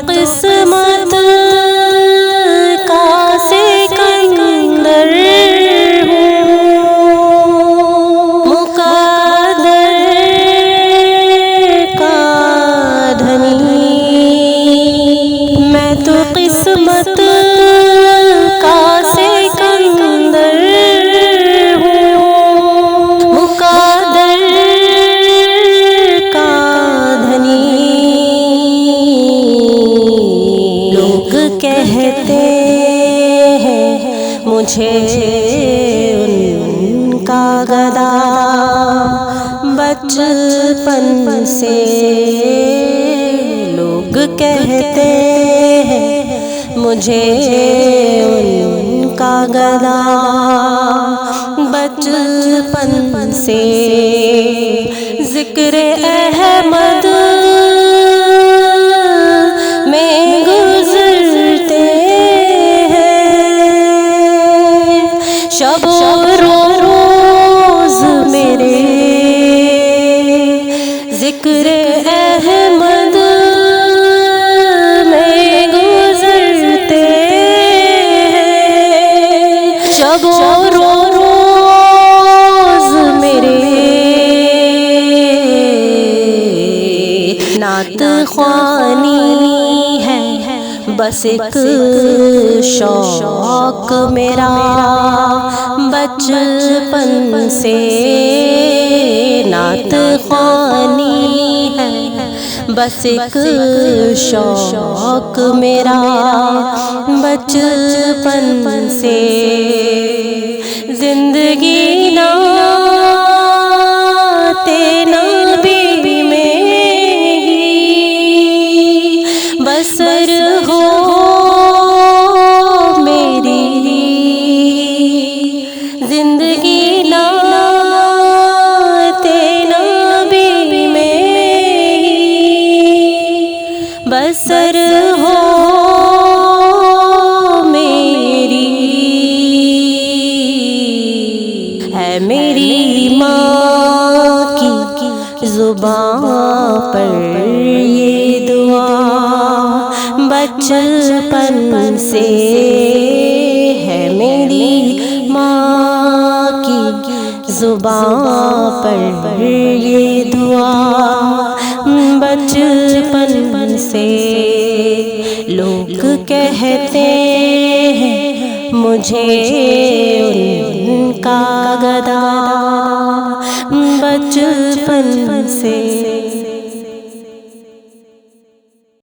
قسمت کا سکندر ہوں، مقدر کا دھنی، میں تو قسمت کا سکندر ہوں، مقدر کا دھنی۔ لوگ کہتے ہیں مجھے ان کا گدا، بچپن سے لوگ کہتے ہیں مجھے ان کا گدا، بچپن سے ذکر احمد میں گزرتے ہیں، شب و روز میرے ذکر احمد میں گزرتے ہیں، شب و روز میرے نعت خوانی ہے بس ایک شوق میرا، بچپن سے نعت خوانی ہے بس ایک شوق میرا، بچپن سے زندگی نعت نبی میں ہی بسر ہو میری، زندگی نعت نبی میں ہی بسر ہو میری۔ ہے میری ماں کی زبان پر یہ دعا، بچپن سے ہے میری ماں کی زبان پر یہ دعا، بچپن سے لوگ کہتے ہیں مجھے ان کا گدا، بچپن سے